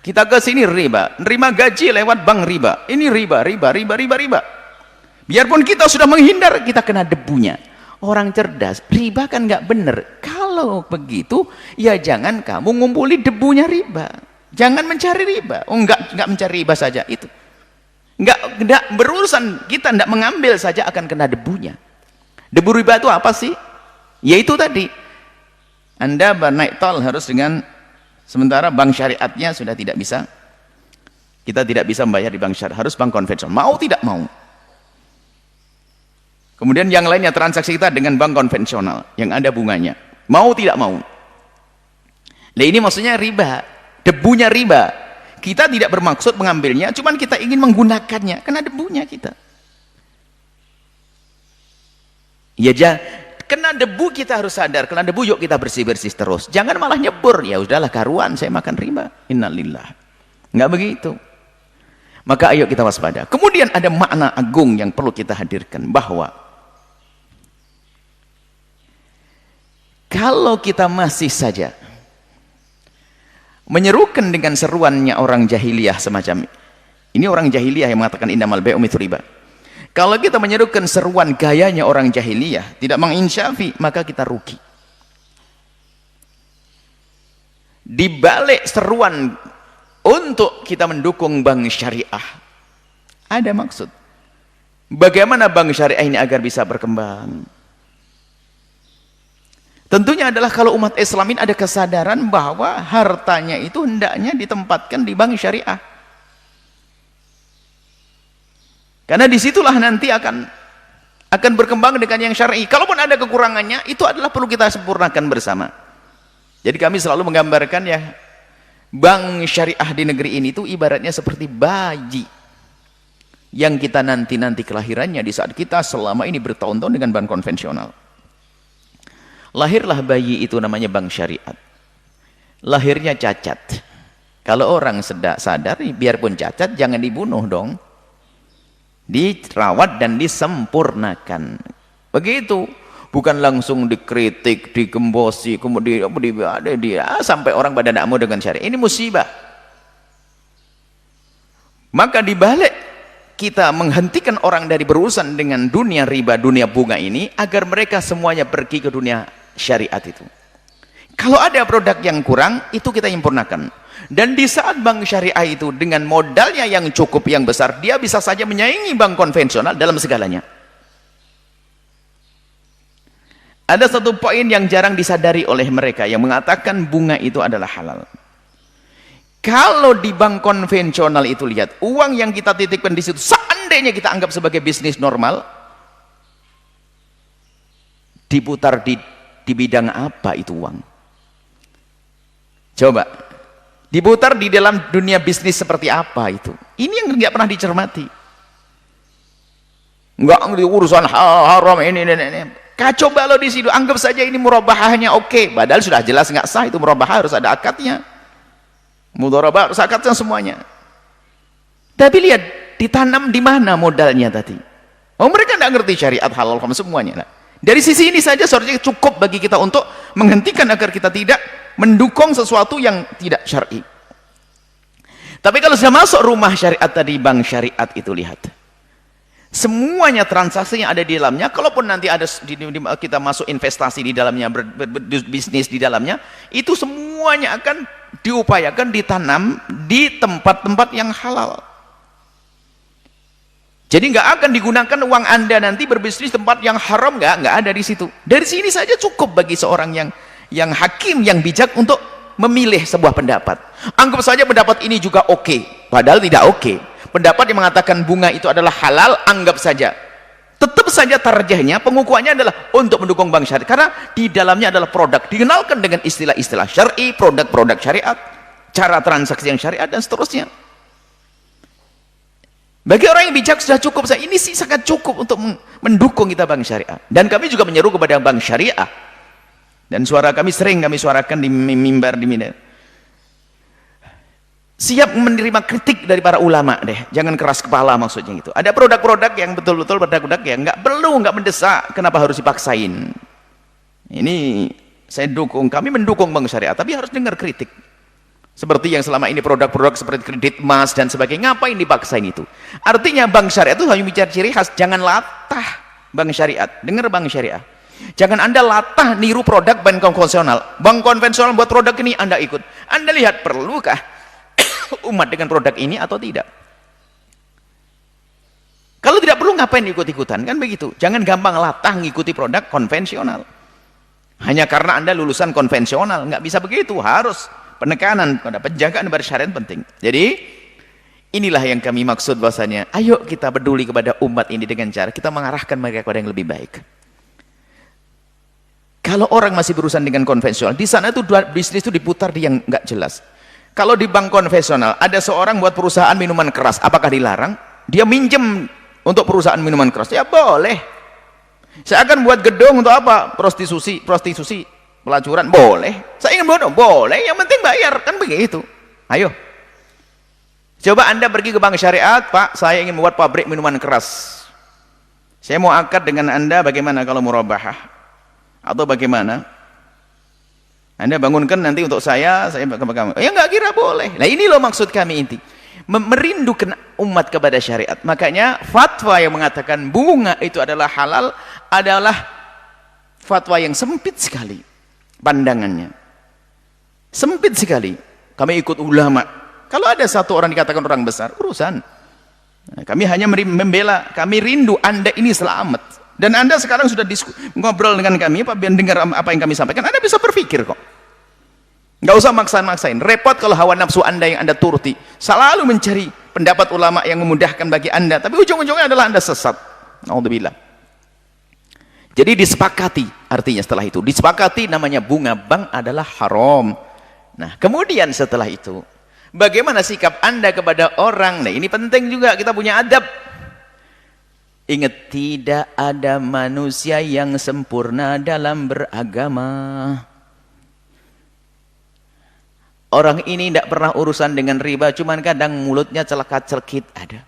Kita ke sini riba, nerima gaji lewat bank riba. Ini riba. Biarpun kita sudah menghindar, kita kena debunya. Orang cerdas, riba kan nggak bener. Kalau begitu, ya jangan kamu ngumpuli debunya riba. Jangan mencari riba. Oh enggak mencari riba saja itu. Enggak berurusan, kita enggak mengambil saja akan kena debunya. Debu riba itu apa sih? Yaitu tadi, Anda naik tol harus dengan, sementara bank syariatnya sudah tidak bisa, kita tidak bisa membayar di bank syariat, harus bank konvensional, mau tidak mau. Kemudian yang lainnya transaksi kita dengan bank konvensional yang ada bunganya, mau tidak mau. Nah ini maksudnya riba, debunya riba. Kita tidak bermaksud mengambilnya, cuman kita ingin menggunakannya, kena debunya kita. Ya kena debu kita harus sadar, kena debu yuk kita bersih-bersih terus. Jangan malah nyebur, ya udahlah karuan saya makan riba. Innalillah. Enggak begitu. Maka ayo kita waspada. Kemudian ada makna agung yang perlu kita hadirkan, bahwa kalau kita masih saja menyerukan dengan seruannya orang jahiliyah semacam ini, orang jahiliyah yang mengatakan innamal bai'u mithlu riba. Kalau kita menyerukan seruan gayanya orang jahiliyah, tidak menginsyafi, maka kita rugi. Di balik seruan untuk kita mendukung bank syariah, ada maksud. Bagaimana bank syariah ini agar bisa berkembang? Tentunya adalah kalau umat Islam ini ada kesadaran bahwa hartanya itu hendaknya ditempatkan di bank syariah. Karena disitulah nanti akan berkembang dengan yang syar'i. Kalaupun ada kekurangannya, itu adalah perlu kita sempurnakan bersama. Jadi kami selalu menggambarkan ya, bank syariah di negeri ini itu ibaratnya seperti bayi yang kita nanti kelahirannya di saat kita selama ini bertahun-tahun dengan bank konvensional. Lahirlah bayi itu namanya bank syariat. Lahirnya cacat. Kalau orang sadar, biarpun cacat jangan dibunuh dong. Dirawat dan disempurnakan. Begitu. Bukan langsung dikritik, digembosi, kemudian dia sampai orang pada tidak mau dengan syariat. Ini musibah. Maka dibalik kita menghentikan orang dari berurusan dengan dunia riba, dunia bunga ini, agar mereka semuanya pergi ke dunia syariat itu. Kalau ada produk yang kurang, itu kita sempurnakan. Dan di saat bank syariah itu dengan modalnya yang cukup, yang besar, dia bisa saja menyaingi bank konvensional dalam segalanya. Ada satu poin yang jarang disadari oleh mereka yang mengatakan bunga itu adalah halal. Kalau di bank konvensional itu, lihat, uang yang kita titipkan di situ, seandainya kita anggap sebagai bisnis normal, diputar di bidang apa itu uang? Coba, diputar di dalam dunia bisnis seperti apa itu? Ini yang nggak pernah dicermati. Nggak urusan haram ini. Kacau balau di situ. Anggap saja ini murabahahnya oke, padahal sudah jelas nggak sah itu murabahah, harus ada akadnya. Mudharabah harus akadnya semuanya. Tapi lihat, ditanam di mana modalnya tadi? Oh, mereka nggak ngerti syariat halal semuanya. Nah, dari sisi ini saja seharusnya cukup bagi kita untuk menghentikan agar kita tidak mendukung sesuatu yang tidak syar'i. Tapi kalau sudah masuk rumah syariat tadi, bank syariat itu, lihat, semuanya transaksi yang ada di dalamnya, kalaupun nanti ada kita masuk investasi di dalamnya, berbisnis di dalamnya, itu semuanya akan diupayakan ditanam di tempat-tempat yang halal. Jadi nggak akan digunakan uang Anda nanti berbisnis tempat yang haram, nggak ada di situ. Dari sini saja cukup bagi seorang yang hakim, yang bijak untuk memilih sebuah pendapat. Anggap saja pendapat ini juga oke, padahal tidak oke. Pendapat yang mengatakan bunga itu adalah halal, anggap saja. Tetap saja tarjihnya, pengukuhannya adalah untuk mendukung bank syariat, karena di dalamnya adalah produk, dikenalkan dengan istilah-istilah syar'i, produk-produk syariat, cara transaksi yang syariat, dan seterusnya. Bagi orang yang bijak sudah cukup, ini sih sangat cukup untuk mendukung kita bank syariah. Dan kami juga menyeru kepada bank syariah, dan suara kami sering kami suarakan di mimbar di Mina, siap menerima kritik dari para ulama deh, jangan keras kepala, maksudnya gitu. Ada produk-produk yang betul-betul produk-produk yang nggak mendesak, kenapa harus dipaksain? Ini saya dukung, kami mendukung bank syariah, tapi harus dengar kritik. Seperti yang selama ini produk-produk seperti kredit emas dan sebagainya, ngapain dipaksain itu? Artinya bank syariah itu hanya bicara ciri khas, jangan latah bank syariat, dengar bank syariah. Jangan Anda latah niru produk bank konvensional. Bank konvensional buat produk ini Anda ikut. Anda lihat, perlukah umat dengan produk ini atau tidak? Kalau tidak perlu, ngapain ikut-ikutan? Kan begitu. Jangan gampang latah ngikuti produk konvensional hanya karena Anda lulusan konvensional. Nggak bisa begitu, harus penekanan pada penjagaan bersyariat penting. Jadi inilah yang kami maksud, bahwasanya ayo kita peduli kepada umat ini dengan cara kita mengarahkan mereka kepada yang lebih baik. Kalau orang masih berurusan dengan konvensional, di sana itu bisnis itu diputar di yang nggak jelas. Kalau di bank konvensional, ada seorang buat perusahaan minuman keras, apakah dilarang? Dia minjem untuk perusahaan minuman keras, ya boleh. Saya akan buat gedung untuk apa? Prostitusi, pelacuran, boleh. Saya ingin bodoh, boleh. Yang penting bayar, kan begitu. Ayo. Coba Anda pergi ke bank syariat, Pak, saya ingin membuat pabrik minuman keras. Saya mau akad dengan Anda, bagaimana kalau murabahah? Atau bagaimana? Anda bangunkan nanti untuk saya bakal, ya nggak kira boleh. Nah ini loh maksud kami, inti merindukan umat kepada syariat. Makanya fatwa yang mengatakan bunga itu adalah halal adalah fatwa yang sempit sekali pandangannya, sempit sekali. Kami ikut ulama. Kalau ada satu orang dikatakan orang besar, urusan. Nah, kami hanya membela, kami rindu Anda ini selamat. Dan Anda sekarang sudah ngobrol dengan kami, dengar apa yang kami sampaikan, Anda bisa berpikir kok. Nggak usah maksain-maksain. Repot kalau hawa nafsu Anda yang Anda turuti. Selalu mencari pendapat ulama yang memudahkan bagi Anda, tapi ujung-ujungnya adalah Anda sesat. Naudzubillah. Jadi disepakati, artinya setelah itu disepakati namanya bunga bank adalah haram. Nah, kemudian setelah itu, bagaimana sikap Anda kepada orang? Nah, ini penting juga, kita punya adab. Ingat, tidak ada manusia yang sempurna dalam beragama. Orang ini tidak pernah urusan dengan riba, cuman kadang mulutnya celekat-celekit ada.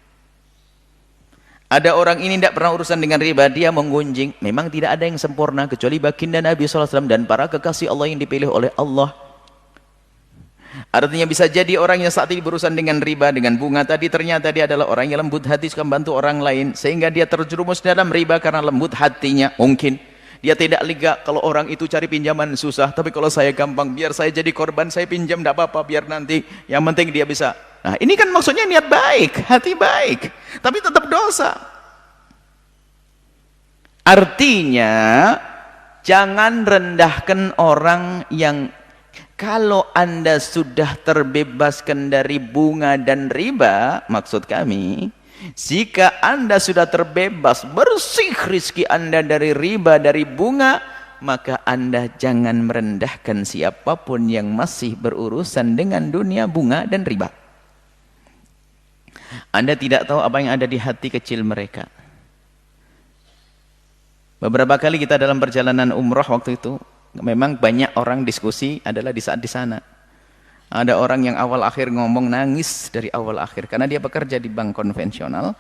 Ada orang ini tidak pernah urusan dengan riba, dia menggunjing. Memang tidak ada yang sempurna kecuali baginda Nabi SAW dan para kekasih Allah yang dipilih oleh Allah. Artinya bisa jadi orang yang saat ini berurusan dengan riba, dengan bunga tadi, ternyata dia adalah orang yang lembut hati, suka membantu orang lain, sehingga dia terjerumus dalam riba karena lembut hatinya, mungkin Dia tidak lega kalau orang itu cari pinjaman susah, tapi kalau saya gampang, biar saya jadi korban, saya pinjam tidak apa-apa, biar nanti yang penting dia bisa. Nah ini kan maksudnya niat baik, hati baik, tapi tetap dosa. Artinya jangan rendahkan orang yang, kalau Anda sudah terbebaskan dari bunga dan riba, maksud kami, jika Anda sudah terbebas, bersih rizki Anda dari riba, dari bunga, maka Anda jangan merendahkan siapapun yang masih berurusan dengan dunia bunga dan riba. Anda tidak tahu apa yang ada di hati kecil mereka. Beberapa kali kita dalam perjalanan umroh waktu itu, memang banyak orang diskusi adalah di saat di sana. Ada orang yang awal akhir ngomong nangis dari awal akhir karena dia bekerja di bank konvensional,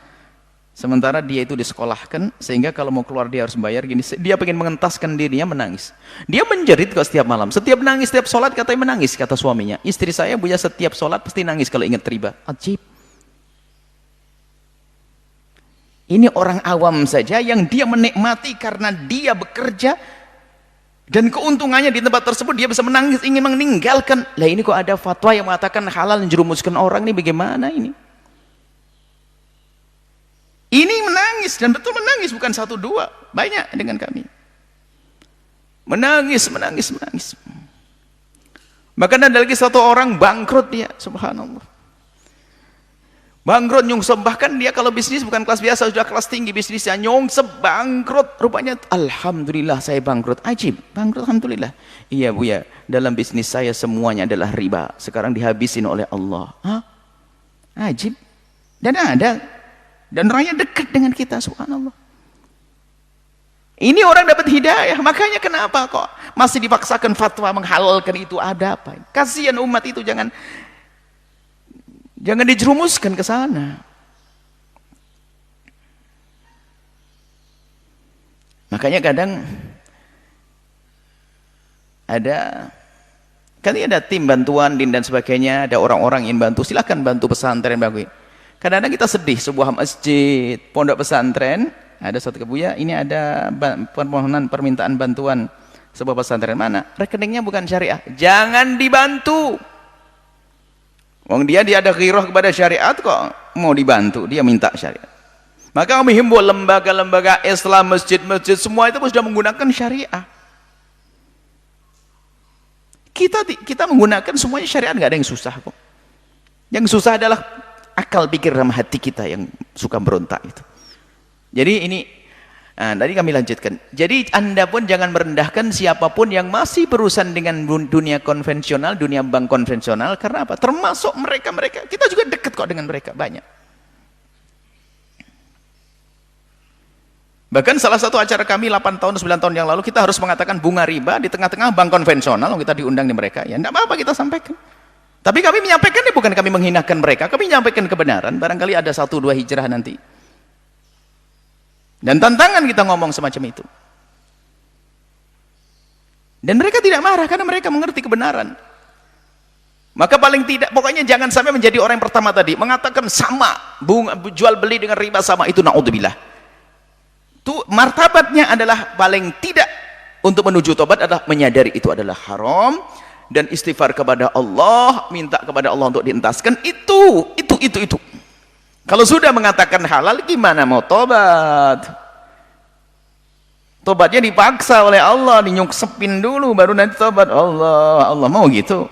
sementara dia itu disekolahkan sehingga kalau mau keluar dia harus bayar gini. Dia pengen mengentaskan dirinya, menangis. Dia menjerit kok setiap malam, setiap nangis, setiap sholat katanya menangis. Kata suaminya, istri saya Buya setiap sholat pasti nangis kalau ingat riba. Ajib. Ini orang awam saja yang dia menikmati karena dia bekerja dan keuntungannya di tempat tersebut, dia bisa menangis, ingin meninggalkan. Lah ini kok ada fatwa yang mengatakan halal menjerumuskan orang, ini bagaimana ini? Ini menangis, dan betul menangis, bukan satu dua, banyak dengan kami. Menangis, menangis, menangis. Bahkan ada lagi satu orang bangkrut dia, subhanallah. Bangkrut, nyungsep, bahkan dia kalau bisnis bukan kelas biasa, sudah kelas tinggi bisnisnya, nyungsep, bangkrut, rupanya alhamdulillah saya bangkrut. Ajib, bangkrut alhamdulillah. Iya Buya, dalam bisnis saya semuanya adalah riba, sekarang dihabisin oleh Allah. Hah? Ajib. Dan ada, dan orangnya dekat dengan kita, subhanallah. Ini orang dapat hidayah, makanya kenapa kok masih dipaksakan fatwa menghalalkan itu, ada apa? Kasihan umat itu, jangan dijerumuskan ke sana. Makanya kadang ada tim bantuan dan sebagainya, ada orang-orang ingin bantu, silakan bantu pesantren bagus. Kadang-kadang kita sedih, sebuah masjid, pondok pesantren, ada satu kebuya, ini ada permohonan permintaan bantuan sebuah pesantren, mana? Rekeningnya bukan syariah, jangan dibantu. Wong dia ada ghirah kepada syariat kok mau dibantu, dia minta syariat. Maka kami himbau lembaga-lembaga Islam, masjid-masjid semua itu sudah menggunakan syariah. Kita menggunakan semuanya syariat, nggak ada yang susah kok. Yang susah adalah akal pikir sama hati kita yang suka berontak itu. Jadi ini tadi kami lanjutkan. Jadi Anda pun jangan merendahkan siapapun yang masih berurusan dengan dunia konvensional, dunia bank konvensional. Karena apa? Termasuk mereka-mereka. Kita juga dekat kok dengan mereka, banyak. Bahkan salah satu acara kami 8 tahun, 9 tahun yang lalu, kita harus mengatakan bunga riba di tengah-tengah bank konvensional. Kita diundang di mereka. Ya tidak apa-apa kita sampaikan. Tapi kami menyampaikan bukan kami menghinakan mereka. Kami menyampaikan kebenaran. Barangkali ada 1-2 hijrah nanti. Dan tantangan kita ngomong semacam itu. Dan mereka tidak marah karena mereka mengerti kebenaran. Maka paling tidak, pokoknya jangan sampai menjadi orang yang pertama tadi mengatakan sama, jual beli dengan riba sama, itu naudzubillah. Itu martabatnya adalah paling tidak untuk menuju tobat adalah menyadari itu adalah haram dan istighfar kepada Allah, minta kepada Allah untuk dientaskan itu. Kalau sudah mengatakan halal, gimana mau tobat? Tobatnya dipaksa oleh Allah, dinyungsepin dulu, baru nanti tobat. Allah mau gitu.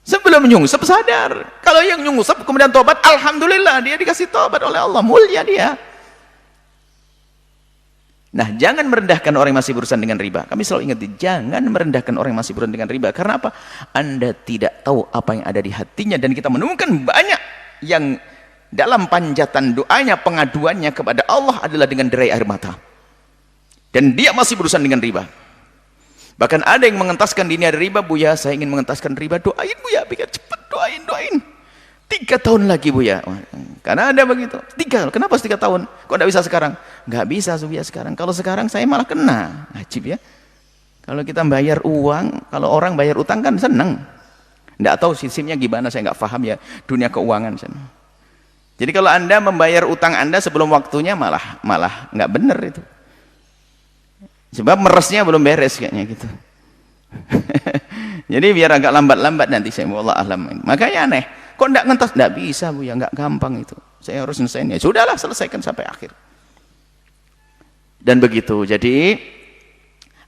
Sebelum nyungsep sadar. Kalau yang nyungsep kemudian tobat, alhamdulillah dia dikasih tobat oleh Allah, mulia dia. Nah, jangan merendahkan orang yang masih berurusan dengan riba. Kami selalu ingat, jangan merendahkan orang yang masih berurusan dengan riba. Karena apa? Anda tidak tahu apa yang ada di hatinya, dan kita menemukan banyak yang dalam panjatan doanya, pengaduannya kepada Allah adalah dengan derai air mata. Dan dia masih berurusan dengan riba. Bahkan ada yang mengentaskan dini ada riba, Buya, saya ingin mengentaskan riba, doain Buya, biar cepat, doain. 3 tahun lagi Buya. Karena ada begitu. 3, kenapa 3 tahun? Kok tidak bisa sekarang? Nggak bisa Buya sekarang. Kalau sekarang saya malah kena. Ajib ya. Kalau kita bayar uang, kalau orang bayar utang kan senang. Nggak tahu sistemnya gimana, saya nggak paham ya dunia keuangan. Jadi kalau Anda membayar utang Anda sebelum waktunya malah nggak benar itu. Sebab meresnya belum beres kayaknya gitu. Jadi biar agak lambat-lambat nanti saya wallah alam. Makanya aneh, kok enggak ngentas? Enggak bisa Bu ya, enggak gampang itu. Saya harus selesaiin ya. Sudahlah, selesaikan sampai akhir. Dan begitu. Jadi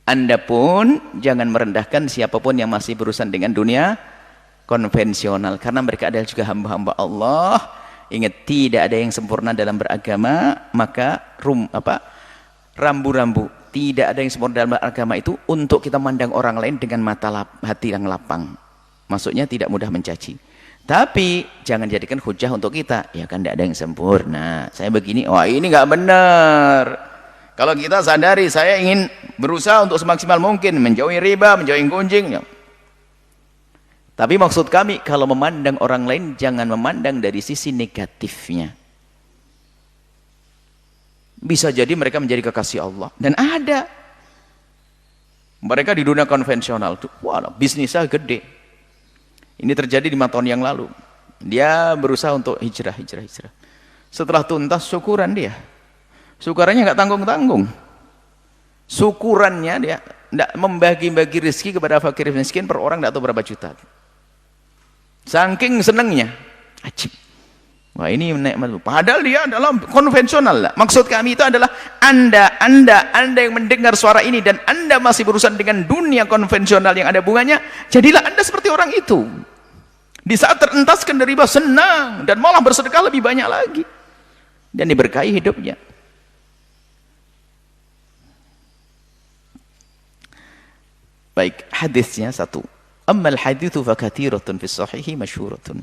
Anda pun jangan merendahkan siapapun yang masih berurusan dengan dunia konvensional, karena mereka adalah juga hamba-hamba Allah. Ingat, tidak ada yang sempurna dalam beragama. Maka rambu-rambu, tidak ada yang sempurna dalam beragama itu untuk kita mandang orang lain dengan hati yang lapang. Maksudnya tidak mudah mencaci. Tapi jangan jadikan hujah untuk kita. Ya kan tidak ada yang sempurna. Saya begini, wah ini nggak benar. Kalau kita sadari, saya ingin berusaha untuk semaksimal mungkin menjauhi riba, menjauhi gunjing. Tapi maksud kami, kalau memandang orang lain, jangan memandang dari sisi negatifnya. Bisa jadi mereka menjadi kekasih Allah. Dan ada. Mereka di dunia konvensional tuh, wah, bisnisnya gede. Ini terjadi 5 tahun yang lalu. Dia berusaha untuk hijrah. Setelah tuntas, syukuran dia. Syukurannya nggak tanggung-tanggung. Syukurannya dia tidak membagi-bagi rezeki kepada fakir miskin per orang, tidak tahu berapa juta. Saking senangnya, ajib. Wah ini nikmat. Padahal dia adalah konvensional lah. Maksud kami itu adalah anda yang mendengar suara ini dan Anda masih berurusan dengan dunia konvensional yang ada bunganya, jadilah Anda seperti orang itu. Di saat terentaskan dari riba, senang dan malah bersedekah lebih banyak lagi dan diberkahi hidupnya. Baik, hadisnya satu. Ammal hadithu fakathiratun fis sahihi masyhuratun.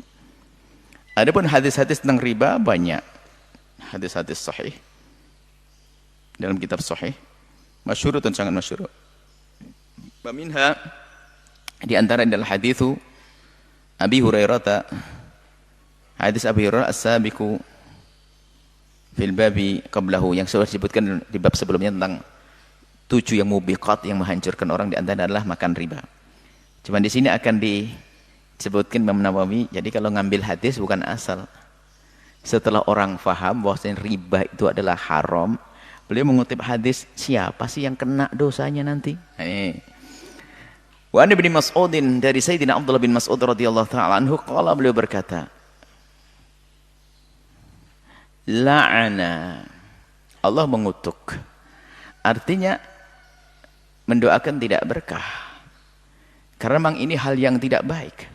Adapun hadis-hadis tentang riba banyak. Hadis-hadis sahih dalam kitab sahih masyhuratun, sangat masyhur. Wa minha, di antara adalah hadithu Abi Hurairah, hadis Abi Hurairah as-sabiqu fil babi qablahu, yang sudah disebutkan di bab sebelumnya tentang 7 yang mubiqat, yang menghancurkan orang, di antara adalah makan riba. Cuma di sini akan disebutkan Imam Nawawi. Jadi kalau ngambil hadis bukan asal. Setelah orang faham bahwasanya riba itu adalah haram, beliau mengutip hadis, siapa sih yang kena dosanya nanti? Wa an Ibnu Mas'udin, dari Sayyidina Abdullah bin Mas'ud radhiyallahu ta'ala anhu, qala, beliau berkata, la'ana, Allah mengutuk. Artinya mendoakan tidak berkah. Karena memang ini hal yang tidak baik.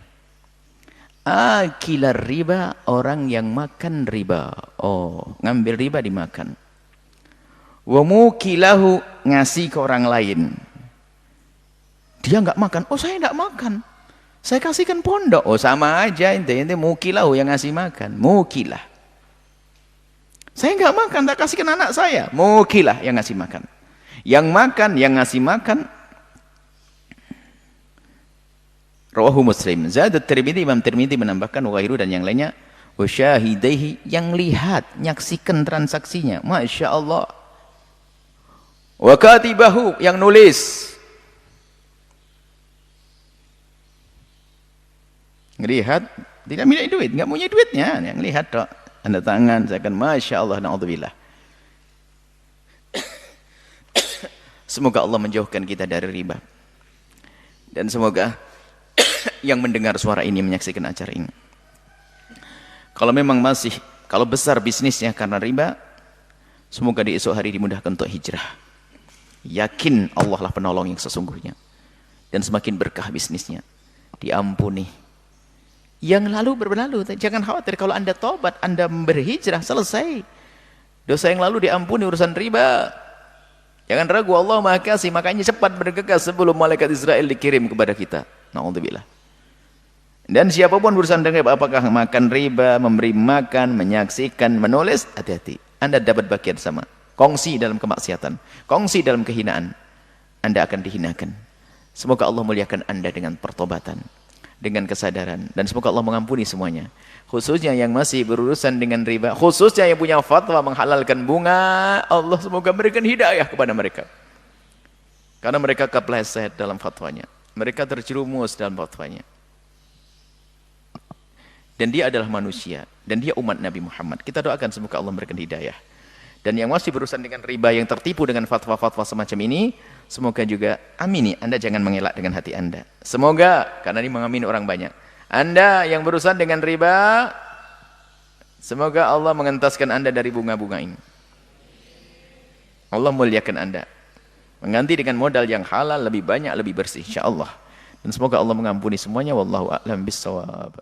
Akilar riba, orang yang makan riba. Oh, ngambil riba dimakan. Wa mukilahu, ngasih ke orang lain. Dia nggak makan. Oh, saya nggak makan. Saya kasihkan pondok. Oh, sama aja, ente mukilahu yang ngasih makan. Mukilah. Saya nggak makan, tak kasihkan anak saya. Mukilah yang ngasih makan. Yang makan, yang ngasih makan. Rawahu Muslim. Zadat Tirmidzi, Imam Tirmidzi menambahkan wahairu dan yang lainnya, wa syahidaihi, yang lihat, nyaksikan transaksinya. Masya Allah. Wa katibahu, yang nulis. Ngelihat, tidak punya duit, nggak punya duitnya, yang lihat dok, tanda tangan, saya akan Masya Allah, na'udzubillah. Semoga Allah menjauhkan kita dari riba. Dan semoga yang mendengar suara ini, menyaksikan acara ini, kalau besar bisnisnya karena riba, semoga di esok hari dimudahkan untuk hijrah. Yakin Allah lah penolong yang sesungguhnya. Dan semakin berkah bisnisnya, diampuni. Yang lalu berlalu, jangan khawatir. Kalau Anda tobat, Anda berhijrah, selesai. Dosa yang lalu diampuni, urusan riba. Jangan ragu, Allah Maha Kasih, makanya cepat bergegas sebelum malaikat Israel dikirim kepada kita. Na'udzubillah. Dan siapapun berurusan dengan riba, apakah makan riba, memberi makan, menyaksikan, menulis, hati-hati. Anda dapat bagian sama. Kongsi dalam kemaksiatan, kongsi dalam kehinaan, Anda akan dihinakan. Semoga Allah muliakan Anda dengan pertobatan, dengan kesadaran, dan semoga Allah mengampuni semuanya. Khususnya yang masih berurusan dengan riba, khususnya yang punya fatwa menghalalkan bunga, Allah semoga berikan hidayah kepada mereka. Karena mereka kepleset dalam fatwanya, mereka terjerumus dalam fatwanya. Dan dia adalah manusia, dan dia umat Nabi Muhammad. Kita doakan semoga Allah memberikan hidayah. Dan yang masih berurusan dengan riba, yang tertipu dengan fatwa-fatwa semacam ini, semoga juga amini, Anda jangan mengelak dengan hati Anda. Semoga, karena ini mengamini orang banyak. Anda yang berurusan dengan riba, semoga Allah mengentaskan Anda dari bunga-bunga ini. Allah muliakan Anda. Mengganti dengan modal yang halal, lebih banyak, lebih bersih, insyaAllah. Dan semoga Allah mengampuni semuanya. Wallahu a'lam bissawab.